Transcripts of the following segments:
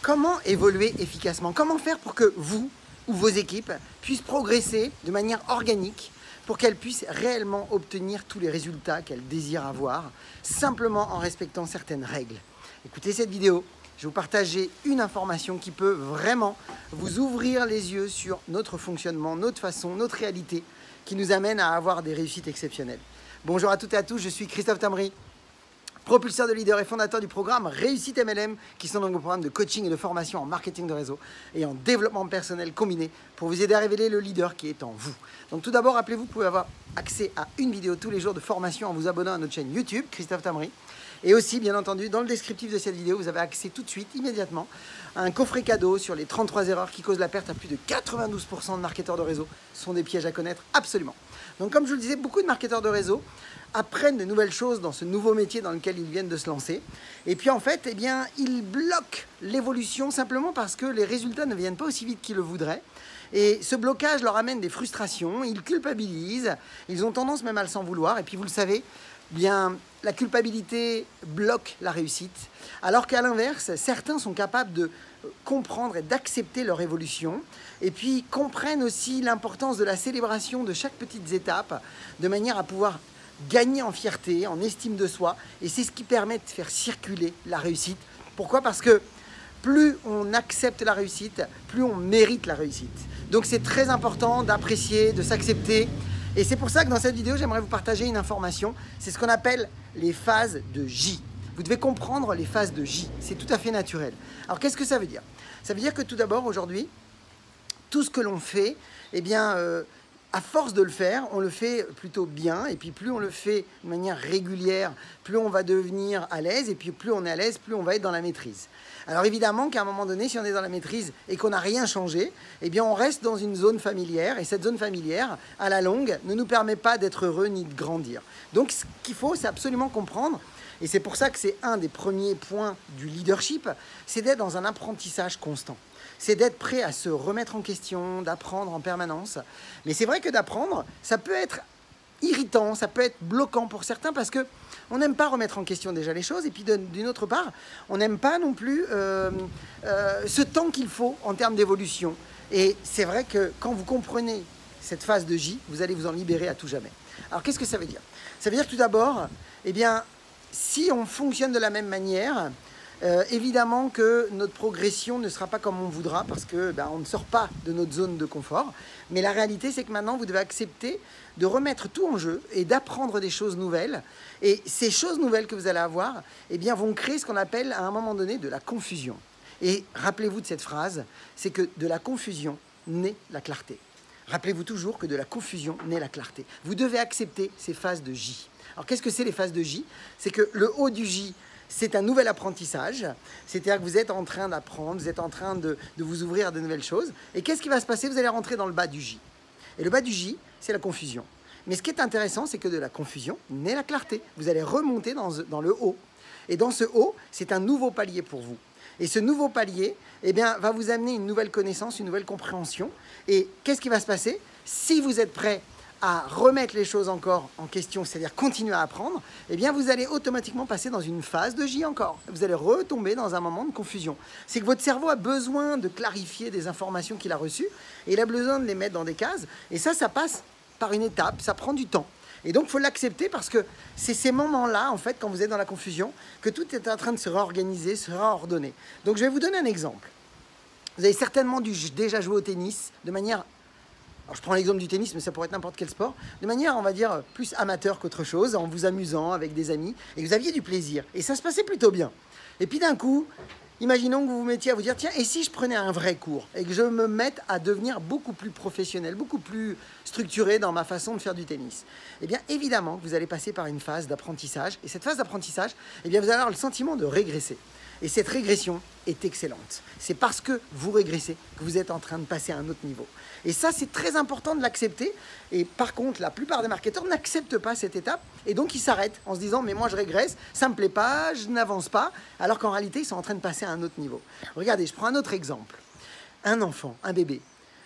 Comment évoluer efficacement? Comment faire pour que vous ou vos équipes puissent progresser de manière organique pour qu'elles puissent réellement obtenir tous les résultats qu'elles désirent avoir, simplement en respectant certaines règles? Écoutez cette vidéo, je vais vous partager une information qui peut vraiment vous ouvrir les yeux sur notre fonctionnement, notre façon, notre réalité, qui nous amène à avoir des réussites exceptionnelles. Bonjour à toutes et à tous, je suis Christophe Tamri, propulseur de leader et fondateur du programme Réussite MLM, qui sont donc un programme de coaching et de formation en marketing de réseau et en développement personnel combiné pour vous aider à révéler le leader qui est en vous. Donc tout d'abord, rappelez-vous, vous pouvez avoir accès à une vidéo tous les jours de formation en vous abonnant à notre chaîne YouTube, Christophe Tamri. Et aussi, bien entendu, dans le descriptif de cette vidéo, vous avez accès tout de suite, immédiatement, à un coffret cadeau sur les 33 erreurs qui causent la perte à plus de 92% de marketeurs de réseau. Ce sont des pièges à connaître, absolument. Donc comme je vous le disais, beaucoup de marketeurs de réseau apprennent de nouvelles choses dans ce nouveau métier dans lequel ils viennent de se lancer. Et puis en fait, eh bien, ils bloquent l'évolution simplement parce que les résultats ne viennent pas aussi vite qu'ils le voudraient. Et ce blocage leur amène des frustrations, ils culpabilisent, ils ont tendance même à le s'en vouloir. Et puis vous le savez, bien, la culpabilité bloque la réussite, alors qu'à l'inverse, certains sont capables de comprendre et d'accepter leur évolution, et puis comprennent aussi l'importance de la célébration de chaque petite étape, de manière à pouvoir gagner en fierté, en estime de soi, et c'est ce qui permet de faire circuler la réussite. Pourquoi? Parce que plus on accepte la réussite, plus on mérite la réussite. Donc c'est très important d'apprécier, de s'accepter. Et c'est pour ça que dans cette vidéo, j'aimerais vous partager une information. C'est ce qu'on appelle les phases de J. Vous devez comprendre les phases de J. C'est tout à fait naturel. Alors qu'est-ce que ça veut dire? Ça veut dire que tout d'abord, aujourd'hui, tout ce que l'on fait, eh bien, à force de le faire, on le fait plutôt bien. Et puis plus on le fait de manière régulière, plus on va devenir à l'aise. Et puis plus on est à l'aise, plus on va être dans la maîtrise. Alors évidemment qu'à un moment donné, si on est dans la maîtrise et qu'on n'a rien changé, eh bien on reste dans une zone familière. Et cette zone familière, à la longue, ne nous permet pas d'être heureux ni de grandir. Donc ce qu'il faut, c'est absolument comprendre, et c'est pour ça que c'est un des premiers points du leadership, c'est d'être dans un apprentissage constant. C'est d'être prêt à se remettre en question, d'apprendre en permanence. Mais c'est vrai que d'apprendre, ça peut être irritant, ça peut être bloquant pour certains parce que on n'aime pas remettre en question déjà les choses, et puis d'une autre part, on n'aime pas non plus ce temps qu'il faut en termes d'évolution. Et c'est vrai que quand vous comprenez cette phase de J, vous allez vous en libérer à tout jamais. Alors qu'est-ce que ça veut dire? Ça veut dire tout d'abord, eh bien, si on fonctionne de la même manière, évidemment que notre progression ne sera pas comme on voudra parce que on ne sort pas de notre zone de confort. Mais la réalité, c'est que maintenant, vous devez accepter de remettre tout en jeu et d'apprendre des choses nouvelles. Et ces choses nouvelles que vous allez avoir, eh bien, vont créer ce qu'on appelle à un moment donné de la confusion. Et rappelez-vous de cette phrase, c'est que de la confusion naît la clarté. Rappelez-vous toujours que de la confusion naît la clarté. Vous devez accepter ces phases de J. Alors, qu'est-ce que c'est les phases de J? C'est que le haut du J, c'est un nouvel apprentissage, c'est-à-dire que vous êtes en train d'apprendre, vous êtes en train de vous ouvrir à de nouvelles choses. Et qu'est-ce qui va se passer? Vous allez rentrer dans le bas du J. Et le bas du J, c'est la confusion. Mais ce qui est intéressant, c'est que de la confusion naît la clarté. Vous allez remonter dans le haut. Et dans ce haut, c'est un nouveau palier pour vous. Et ce nouveau palier, eh bien, va vous amener une nouvelle connaissance, une nouvelle compréhension. Et qu'est-ce qui va se passer? Si vous êtes prêt à remettre les choses encore en question, c'est-à-dire continuer à apprendre, eh bien vous allez automatiquement passer dans une phase de J encore. Vous allez retomber dans un moment de confusion. C'est que votre cerveau a besoin de clarifier des informations qu'il a reçues, et il a besoin de les mettre dans des cases, et ça passe par une étape, ça prend du temps. Et donc il faut l'accepter parce que c'est ces moments-là, en fait, quand vous êtes dans la confusion, que tout est en train de se réorganiser, se réordonner. Donc je vais vous donner un exemple. Vous avez certainement déjà joué au tennis de manière... Alors je prends l'exemple du tennis, mais ça pourrait être n'importe quel sport, de manière, on va dire, plus amateur qu'autre chose, en vous amusant avec des amis, et vous aviez du plaisir, et ça se passait plutôt bien. Et puis d'un coup, imaginons que vous vous mettiez à vous dire, tiens, et si je prenais un vrai cours, et que je me mette à devenir beaucoup plus professionnel, beaucoup plus structuré dans ma façon de faire du tennis? Eh bien, évidemment, vous allez passer par une phase d'apprentissage, et cette phase d'apprentissage, eh bien, vous allez avoir le sentiment de régresser. Et cette régression est excellente. C'est parce que vous régressez que vous êtes en train de passer à un autre niveau. Et ça, c'est très important de l'accepter. Et par contre, la plupart des marketeurs n'acceptent pas cette étape. Et donc, ils s'arrêtent en se disant « mais moi, je régresse, ça ne me plaît pas, je n'avance pas ». Alors qu'en réalité, ils sont en train de passer à un autre niveau. Regardez, je prends un autre exemple. Un enfant, un bébé.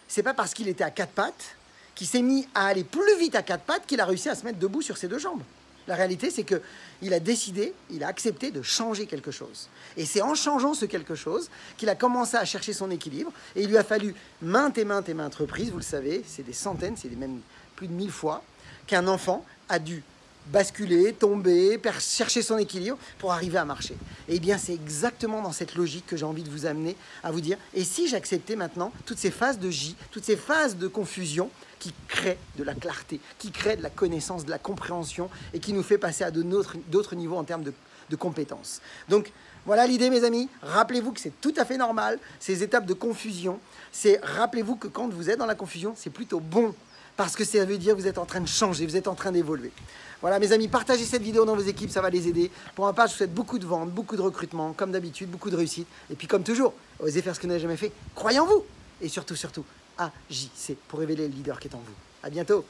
C'est pas parce qu'il était à quatre pattes qu'il s'est mis à aller plus vite à quatre pattes qu'il a réussi à se mettre debout sur ses deux jambes. La réalité, c'est qu'il a décidé, il a accepté de changer quelque chose. Et c'est en changeant ce quelque chose qu'il a commencé à chercher son équilibre. Et il lui a fallu maintes et maintes reprises, vous le savez, c'est des centaines, c'est même plus de 1000 fois, qu'un enfant a dû basculer, tomber, chercher son équilibre pour arriver à marcher. Et bien, c'est exactement dans cette logique que j'ai envie de vous amener à vous dire, et si j'acceptais maintenant toutes ces phases de J, toutes ces phases de confusion qui créent de la clarté, qui créent de la connaissance, de la compréhension, et qui nous fait passer à d'autres niveaux en termes de compétences. Donc, voilà l'idée, mes amis. Rappelez-vous que c'est tout à fait normal, ces étapes de confusion. Rappelez-vous que quand vous êtes dans la confusion, c'est plutôt bon, parce que ça veut dire que vous êtes en train de changer, vous êtes en train d'évoluer. Voilà, mes amis, partagez cette vidéo dans vos équipes, ça va les aider. Pour ma part, je vous souhaite beaucoup de ventes, beaucoup de recrutement, comme d'habitude, beaucoup de réussite. Et puis, comme toujours, osez faire ce que vous n'avez jamais fait. Croyez en vous. Et surtout, agissez pour révéler le leader qui est en vous. À bientôt.